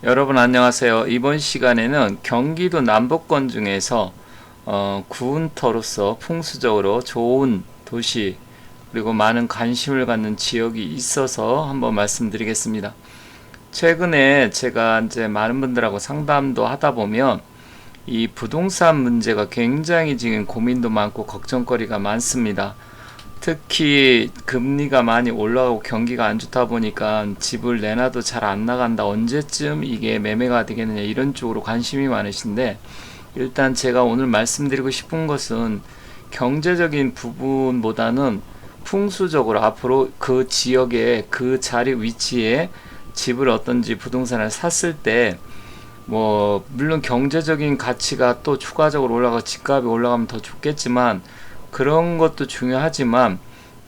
여러분 안녕하세요. 이번 시간에는 경기도 남부권 중에서 구운터로서 풍수적으로 좋은 도시 그리고 많은 관심을 갖는 지역이 있어서 한번 말씀드리겠습니다. 최근에 제가 이제 많은 분들하고 상담도 하다 보면 이 부동산 문제가 굉장히 지금 고민도 많고 걱정거리가 많습니다. 특히 금리가 많이 올라가고 경기가 안 좋다 보니까 집을 내놔도 잘 안 나간다. 언제쯤 이게 매매가 되겠느냐 이런 쪽으로 관심이 많으신데 일단 제가 오늘 말씀드리고 싶은 것은 경제적인 부분보다는 풍수적으로 앞으로 그 지역에 그 자리 위치에 집을 어떤지 부동산을 샀을 때 물론 경제적인 가치가 또 추가적으로 올라가 집값이 올라가면 더 좋겠지만 그런 것도 중요하지만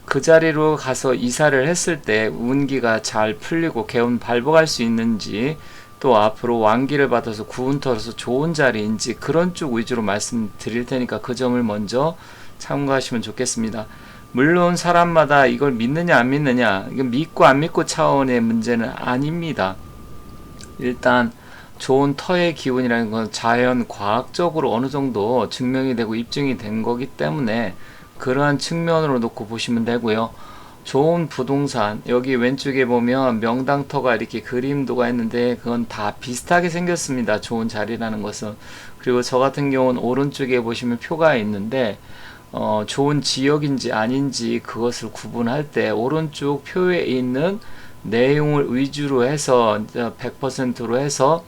그 자리로 가서 이사를 했을 때 운기가 잘 풀리고 개운 발복할 수 있는지 또 앞으로 완기를 받아서 구운터로서 좋은 자리인지 그런 쪽 위주로 말씀드릴 테니까 그 점을 먼저 참고하시면 좋겠습니다. 물론 사람마다 이걸 믿느냐 안 믿느냐 이건 믿고 안 믿고 차원의 문제는 아닙니다. 일단 좋은 터의 기운이라는 건 자연 과학적으로 어느 정도 증명이 되고 입증이 된 거기 때문에 그러한 측면으로 놓고 보시면 되고요. 좋은 부동산 여기 왼쪽에 보면 명당터가 이렇게 그림도가 있는데 그건 다 비슷하게 생겼습니다. 좋은 자리라는 것은. 그리고 저 같은 경우는 오른쪽에 보시면 표가 있는데 좋은 지역인지 아닌지 그것을 구분할 때 오른쪽 표에 있는 내용을 위주로 해서 100%로 해서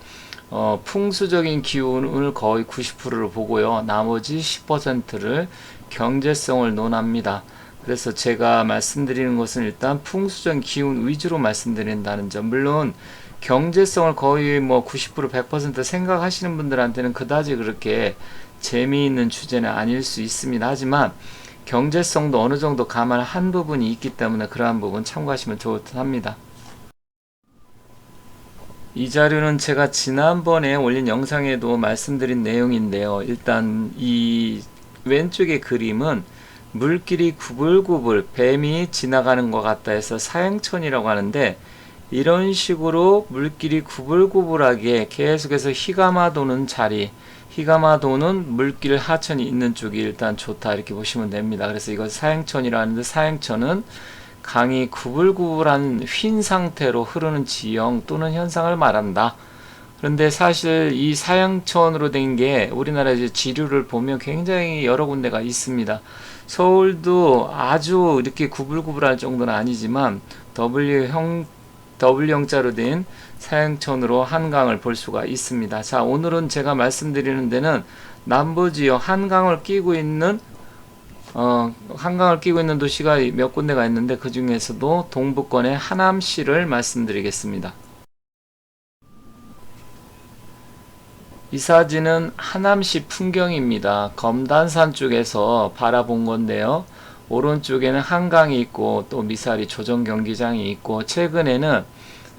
풍수적인 기운을 거의 90%를 보고요. 나머지 10%를 경제성을 논합니다. 그래서 제가 말씀드리는 것은 일단 풍수적인 기운 위주로 말씀드린다는 점. 물론 경제성을 거의 90% 100% 생각하시는 분들한테는 그다지 그렇게 재미있는 주제는 아닐 수 있습니다. 하지만 경제성도 어느 정도 감안한 부분이 있기 때문에 그러한 부분 참고하시면 좋을 듯 합니다. 이 자료는 제가 지난번에 올린 영상에도 말씀드린 내용인데요. 일단 이 왼쪽의 그림은 물길이 구불구불 뱀이 지나가는 것 같다 해서 사행천이라고 하는데 이런 식으로 물길이 구불구불하게 계속해서 휘감아 도는 자리 휘감아 도는 물길 하천이 있는 쪽이 일단 좋다 이렇게 보시면 됩니다. 그래서 이걸 사행천이라 하는데 사행천은 강이 구불구불한 휜 상태로 흐르는 지형 또는 현상을 말한다. 그런데 사실 이 사형천으로 된 게 우리나라 이제 지류를 보면 굉장히 여러 군데가 있습니다. 서울도 아주 이렇게 구불구불할 정도는 아니지만 W형자로 된 사형천으로 한강을 볼 수가 있습니다. 자, 오늘은 제가 말씀드리는 데는 남부지역 한강을 끼고 있는 도시가 몇 군데가 있는데 그 중에서도 동부권의 하남시를 말씀드리겠습니다. 이 사진은 하남시 풍경입니다. 검단산 쪽에서 바라본 건데요. 오른쪽에는 한강이 있고 또 미사리 조정 경기장이 있고 최근에는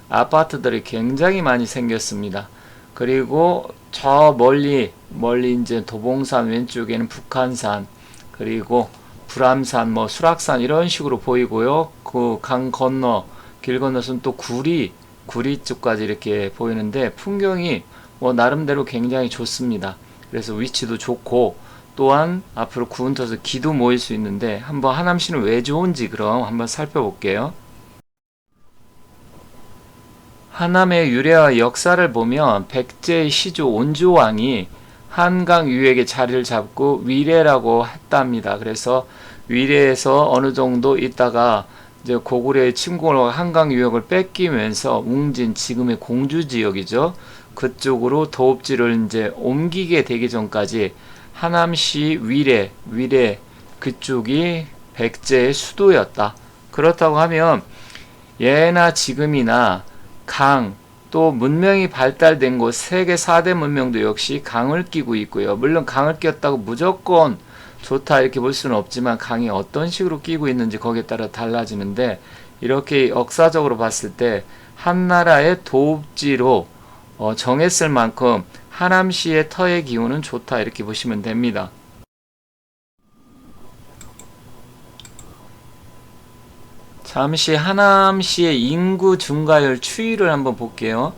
아파트들이 굉장히 많이 생겼습니다. 그리고 저 멀리 이제 도봉산 왼쪽에는 북한산 그리고 불암산 수락산 이런 식으로 보이고요. 그 강 건너 길 건너서는 또 구리 쪽까지 이렇게 보이는데 풍경이 나름대로 굉장히 좋습니다. 그래서 위치도 좋고 또한 앞으로 구운터서 기도 모일 수 있는데 한번 하남시는 왜 좋은지 그럼 한번 살펴볼게요. 하남의 유래와 역사를 보면 백제의 시조 온조왕이 한강 유역에 자리를 잡고 위례라고 했답니다. 그래서 위례에서 어느 정도 있다가 이제 고구려의 침공을 한강 유역을 뺏기면서 웅진 지금의 공주 지역이죠. 그쪽으로 도읍지를 이제 옮기게 되기 전까지 하남시 위례 그쪽이 백제의 수도였다. 그렇다고 하면 예나 지금이나 강, 또 문명이 발달된 곳 세계 4대 문명도 역시 강을 끼고 있고요. 물론 강을 끼었다고 무조건 좋다 이렇게 볼 수는 없지만 강이 어떤 식으로 끼고 있는지 거기에 따라 달라지는데 이렇게 역사적으로 봤을 때 한나라의 도읍지로 정했을 만큼 하남시의 터의 기운은 좋다 이렇게 보시면 됩니다. 잠시 하남시의 인구 증가율 추이를 한번 볼게요.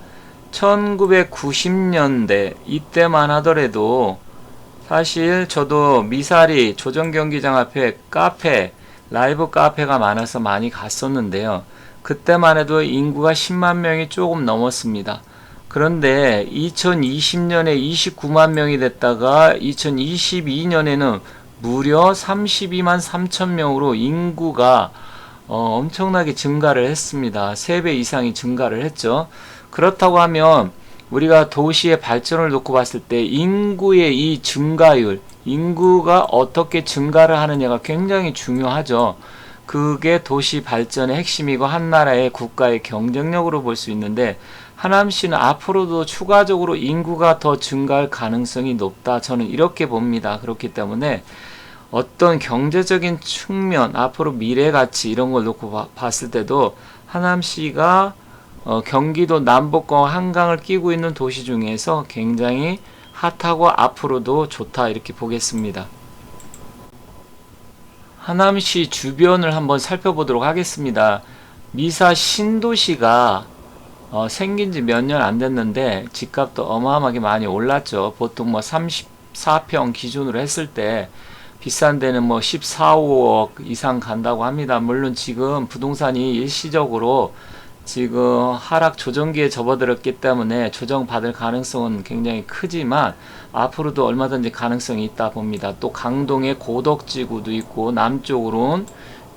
1990년대 이때만 하더라도 사실 저도 미사리 조정경기장 앞에 카페, 라이브 카페가 많아서 많이 갔었는데요. 그때만 해도 인구가 10만 명이 조금 넘었습니다. 그런데 2020년에 29만 명이 됐다가 2022년에는 무려 32만 3천 명으로 인구가 엄청나게 증가를 했습니다. 3배 이상이 증가를 했죠. 그렇다고 하면 우리가 도시의 발전을 놓고 봤을 때 인구의 이 증가율, 인구가 어떻게 증가를 하느냐가 굉장히 중요하죠. 그게 도시 발전의 핵심이고 한 나라의 국가의 경쟁력으로 볼 수 있는데, 하남시는 앞으로도 추가적으로 인구가 더 증가할 가능성이 높다, 저는 이렇게 봅니다. 그렇기 때문에 어떤 경제적인 측면, 앞으로 미래 가치 이런 걸 놓고 봤을 때도 하남시가 경기도 남북과 한강을 끼고 있는 도시 중에서 굉장히 핫하고 앞으로도 좋다, 이렇게 보겠습니다. 하남시 주변을 한번 살펴보도록 하겠습니다. 미사 신도시가 생긴 지 몇 년 안 됐는데 집값도 어마어마하게 많이 올랐죠. 보통 뭐 34평 기준으로 했을 때 비싼 데는 뭐 14, 5억 이상 간다고 합니다. 물론 지금 부동산이 일시적으로 지금 하락 조정기에 접어들었기 때문에 조정받을 가능성은 굉장히 크지만 앞으로도 얼마든지 가능성이 있다 봅니다. 또 강동에 고덕지구도 있고 남쪽으로는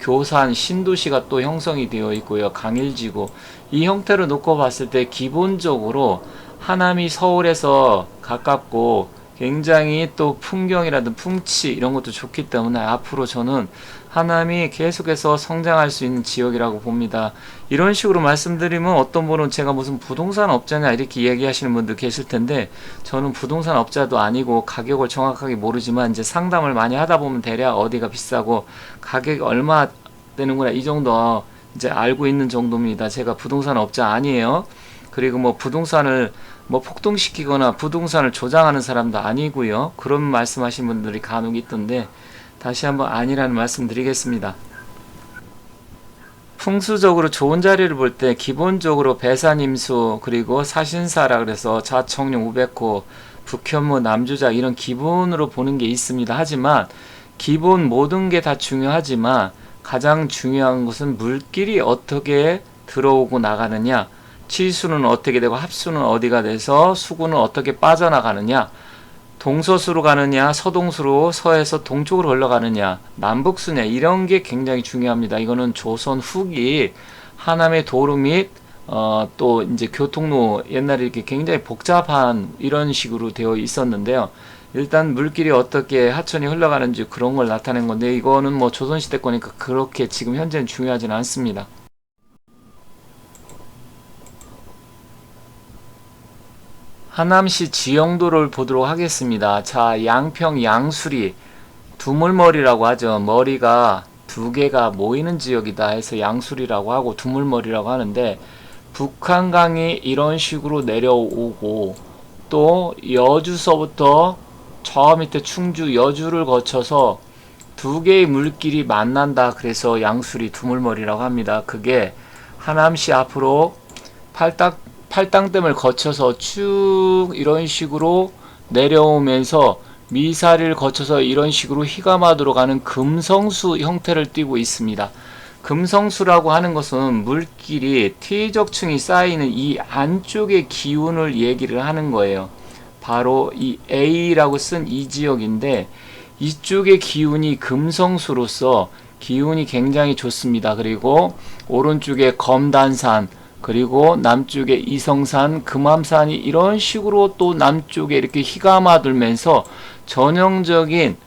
교산 신도시가 또 형성이 되어 있고요. 강일지구, 이 형태로 놓고 봤을 때 기본적으로 하남이 서울에서 가깝고 굉장히 또 풍경이라든 풍치 이런 것도 좋기 때문에 앞으로 저는 하남이 계속해서 성장할 수 있는 지역이라고 봅니다. 이런 식으로 말씀드리면 어떤 분은 제가 무슨 부동산 업자냐 이렇게 얘기하시는 분들 계실 텐데, 저는 부동산 업자도 아니고 가격을 정확하게 모르지만 이제 상담을 많이 하다 보면 대략 어디가 비싸고 가격이 얼마 되는구나 이 정도 이제 알고 있는 정도입니다. 제가 부동산 업자 아니에요. 그리고 뭐 부동산을 뭐 폭등시키거나 부동산을 조장하는 사람도 아니고요. 그런 말씀하신 분들이 간혹 있던데 다시 한번 아니라는 말씀 드리겠습니다. 풍수적으로 좋은 자리를 볼 때 기본적으로 배산임수 그리고 사신사라 그래서 자청룡 우백호 북현무 남주작 이런 기본으로 보는 게 있습니다. 하지만 기본 모든 게 다 중요하지만 가장 중요한 것은 물길이 어떻게 들어오고 나가느냐, 치수는 어떻게 되고 합수는 어디가 돼서 수구는 어떻게 빠져나가느냐, 동서수로 가느냐 서동수로 서에서 동쪽으로 흘러가느냐 남북수냐, 이런 게 굉장히 중요합니다. 이거는 조선 후기 하남의 도로 및 또 이제 교통로 옛날에 이렇게 굉장히 복잡한 이런 식으로 되어 있었는데요. 일단 물길이 어떻게 하천이 흘러가는지 그런 걸 나타낸 건데 이거는 뭐 조선시대 거니까 그렇게 지금 현재는 중요하지는 않습니다. 하남시 지형도를 보도록 하겠습니다. 자, 양평 양수리 두물머리라고 하죠. 머리가 두 개가 모이는 지역이다 해서 양수리라고 하고 두물머리라고 하는데, 북한강이 이런 식으로 내려오고 또 여주서부터 저 밑에 충주 여주를 거쳐서 두 개의 물길이 만난다, 그래서 양수리 두물머리라고 합니다. 그게 하남시 앞으로 팔당댐을 거쳐서 쭉 이런 식으로 내려오면서 미사리를 거쳐서 이런 식으로 희가마도로 가는 금성수 형태를 띠고 있습니다. 금성수라고 하는 것은 물길이 T적층이 쌓이는 이 안쪽의 기운을 얘기를 하는 거예요. 바로 이 A라고 쓴 이 지역인데 이쪽의 기운이 금성수로서 기운이 굉장히 좋습니다. 그리고 오른쪽에 검단산, 그리고 남쪽에 이성산, 금암산이 이런 식으로 또 남쪽에 이렇게 희가마들면서 전형적인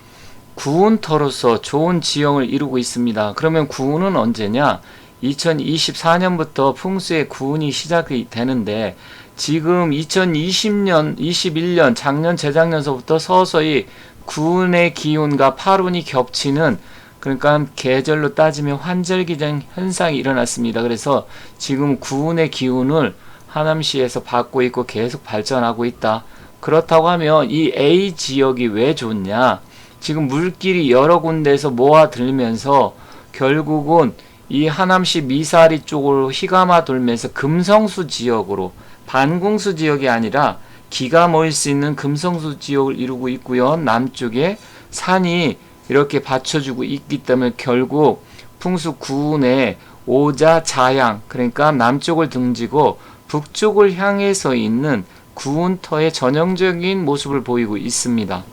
구운터로서 좋은 지형을 이루고 있습니다. 그러면 구운은 언제냐? 2024년부터 풍수의 구운이 시작이 되는데 지금 2020년, 21년, 작년, 재작년서부터 서서히 구운의 기운과 파룬이 겹치는, 그러니까 계절로 따지면 환절기장 현상이 일어났습니다. 그래서 지금 구운의 기운을 하남시에서 받고 있고 계속 발전하고 있다. 그렇다고 하면 이 A 지역이 왜 좋냐? 지금 물길이 여러 군데에서 모아들면서 결국은 이 하남시 미사리 쪽으로 휘감아 돌면서 금성수 지역으로, 반궁수 지역이 아니라 기가 모일 수 있는 금성수 지역을 이루고 있고요. 남쪽에 산이 이렇게 받쳐주고 있기 때문에 결국 풍수 구운의 오자 자양, 그러니까 남쪽을 등지고 북쪽을 향해서 있는 구운터의 전형적인 모습을 보이고 있습니다.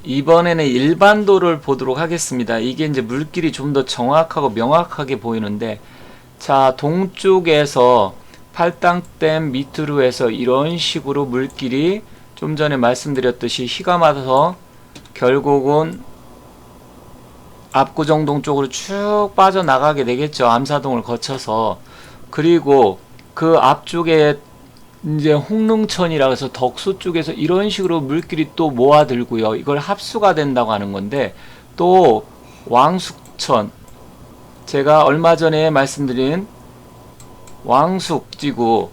이번에는 일반도를 보도록 하겠습니다. 이게 이제 물길이 좀 더 정확하고 명확하게 보이는데, 자, 동쪽에서 팔당댐 밑으로 해서 이런 식으로 물길이 좀 전에 말씀드렸듯이 휘감아서 결국은 압구정동 쪽으로 쭉 빠져나가게 되겠죠. 암사동을 거쳐서. 그리고 그 앞쪽에 이제 홍릉천이라 해서 덕수 쪽에서 이런 식으로 물길이 또 모아들고요. 이걸 합수가 된다고 하는 건데, 또 왕숙천, 제가 얼마 전에 말씀드린 왕숙지구,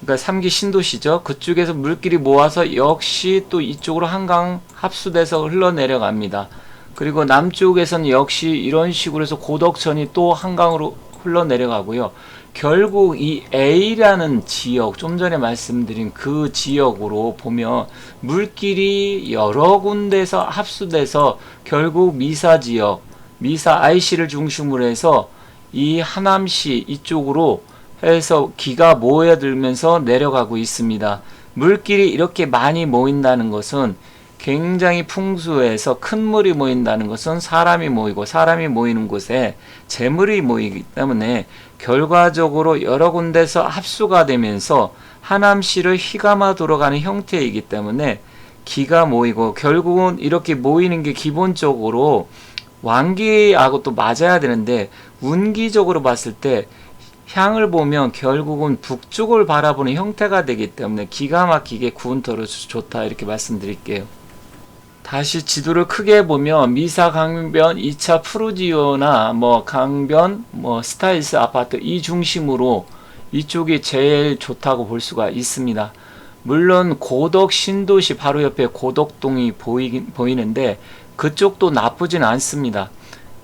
그러니까 3기 신도시죠. 그쪽에서 물길이 모아서 역시 또 이쪽으로 한강 합수돼서 흘러내려갑니다. 그리고 남쪽에서는 역시 이런 식으로 해서 고덕천이 또 한강으로 흘러내려가고요. 결국 이 A라는 지역, 좀 전에 말씀드린 그 지역으로 보면 물길이 여러 군데서 합수돼서 결국 미사 지역, 미사 IC를 중심으로 해서 이 하남시 이쪽으로 해서 기가 모여들면서 내려가고 있습니다. 물길이 이렇게 많이 모인다는 것은, 굉장히 풍수에서 큰 물이 모인다는 것은 사람이 모이고, 사람이 모이는 곳에 재물이 모이기 때문에 결과적으로 여러 군데서 합수가 되면서 하남시를 휘감아 돌아가는 형태이기 때문에 기가 모이고, 결국은 이렇게 모이는 게 기본적으로 왕기하고 또 맞아야 되는데, 운기적으로 봤을 때 향을 보면 결국은 북쪽을 바라보는 형태가 되기 때문에 기가 막히게 구운터로 좋다, 이렇게 말씀드릴게요. 다시 지도를 크게 보면 미사 강변 2차 푸르지오나 강변 스타일스 아파트 이 중심으로 이쪽이 제일 좋다고 볼 수가 있습니다. 물론 고덕 신도시 바로 옆에 고덕동이 보이는데 그쪽도 나쁘진 않습니다.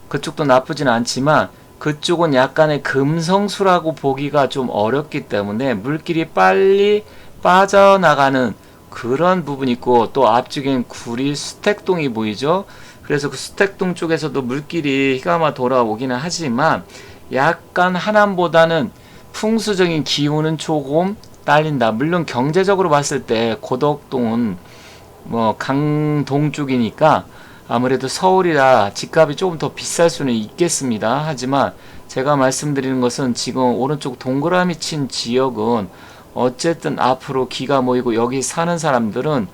그쪽도 나쁘진 않지만 그쪽은 약간의 금성수라고 보기가 좀 어렵기 때문에 물길이 빨리 빠져나가는 그런 부분이 있고, 또 앞쪽엔 구리 수택동이 보이죠. 그래서 그 수택동 쪽에서도 물길이 휘감아 돌아오기는 하지만 약간 하남보다는 풍수적인 기운은 조금 딸린다. 물론 경제적으로 봤을 때 고덕동은 강동 쪽이니까 아무래도 서울이라 집값이 조금 더 비쌀 수는 있겠습니다. 하지만 제가 말씀드리는 것은 지금 오른쪽 동그라미 친 지역은 어쨌든 앞으로 기가 모이고, 여기 사는 사람들은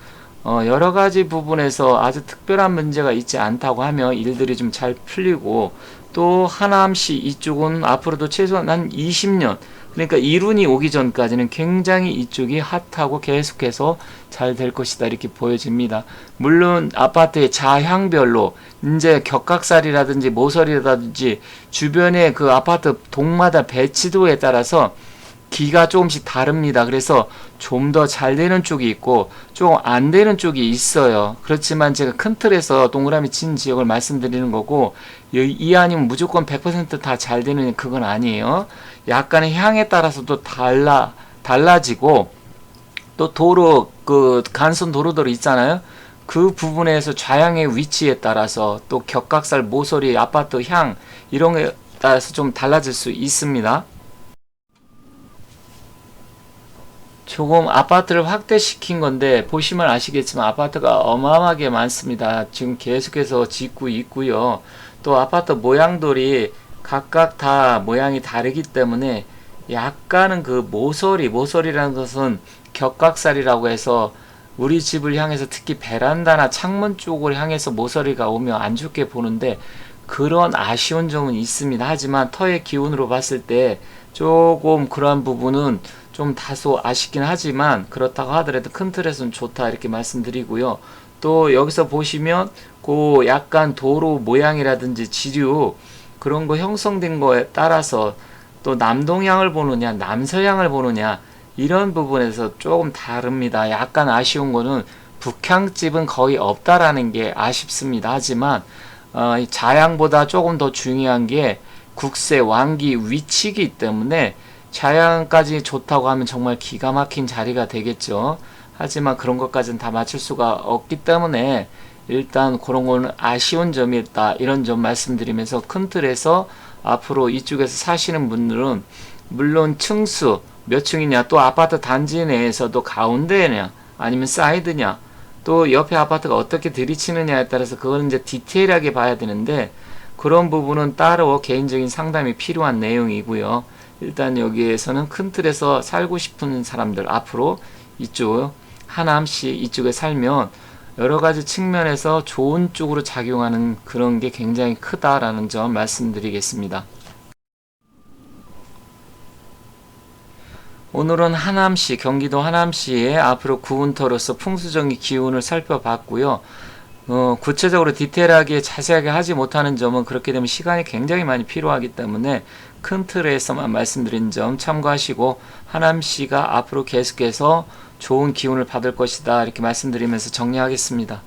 여러 가지 부분에서 아주 특별한 문제가 있지 않다고 하면 일들이 좀 잘 풀리고, 또 하남시 이쪽은 앞으로도 최소한 한 20년, 그러니까 이룬이 오기 전까지는 굉장히 이쪽이 핫하고 계속해서 잘 될 것이다, 이렇게 보여집니다. 물론 아파트의 자향별로 이제 격각살이라든지 모서리라든지 주변의 그 아파트 동마다 배치도에 따라서 기가 조금씩 다릅니다. 그래서 좀 더 잘 되는 쪽이 있고 조금 안 되는 쪽이 있어요. 그렇지만 제가 큰 틀에서 동그라미 친 지역을 말씀드리는 거고, 이 아니면 무조건 100% 다 잘 되는 그건 아니에요. 약간의 향에 따라서도 달라지고, 또 도로, 그 간선 도로들 있잖아요. 그 부분에서 좌향의 위치에 따라서 또 격각살, 모서리, 아파트 향 이런 거에 따라서 좀 달라질 수 있습니다. 조금 아파트를 확대시킨 건데 보시면 아시겠지만 아파트가 어마어마하게 많습니다. 지금 계속해서 짓고 있고요. 또 아파트 모양들이 각각 다 모양이 다르기 때문에 약간은 그 모서리라는 것은 격각살이라고 해서 우리 집을 향해서 특히 베란다나 창문 쪽을 향해서 모서리가 오면 안 좋게 보는데 그런 아쉬운 점은 있습니다. 하지만 터의 기운으로 봤을 때 조금 그러한 부분은 좀 다소 아쉽긴 하지만 그렇다고 하더라도 큰 틀에서는 좋다, 이렇게 말씀드리고요. 또 여기서 보시면 그 약간 도로 모양이라든지 지류 그런 거 형성된 거에 따라서 또 남동향을 보느냐 남서향을 보느냐 이런 부분에서 조금 다릅니다. 약간 아쉬운 거는 북향집은 거의 없다라는 게 아쉽습니다. 하지만 이 자양보다 조금 더 중요한 게 국세, 왕기, 위치이기 때문에 자양까지 좋다고 하면 정말 기가 막힌 자리가 되겠죠. 하지만 그런 것까지는 다 맞출 수가 없기 때문에 일단 그런 거는 아쉬운 점이 있다. 이런 점 말씀드리면서 큰 틀에서 앞으로 이쪽에서 사시는 분들은 물론 층수 몇 층이냐, 또 아파트 단지 내에서도 가운데냐 아니면 사이드냐, 또 옆에 아파트가 어떻게 들이치느냐에 따라서 그거는 이제 디테일하게 봐야 되는데 그런 부분은 따로 개인적인 상담이 필요한 내용이고요. 일단 여기에서는 큰 틀에서 살고 싶은 사람들, 앞으로 이쪽 하남시 이쪽에 살면 여러 가지 측면에서 좋은 쪽으로 작용하는 그런 게 굉장히 크다라는 점 말씀드리겠습니다. 오늘은 하남시, 경기도 하남시의 앞으로 구운터로서 풍수적인 기운을 살펴봤고요. 구체적으로 디테일하게 자세하게 하지 못하는 점은 그렇게 되면 시간이 굉장히 많이 필요하기 때문에 큰 틀에서만 말씀드린 점 참고하시고, 하남시가 앞으로 계속해서 좋은 기운을 받을 것이다 이렇게 말씀드리면서 정리하겠습니다.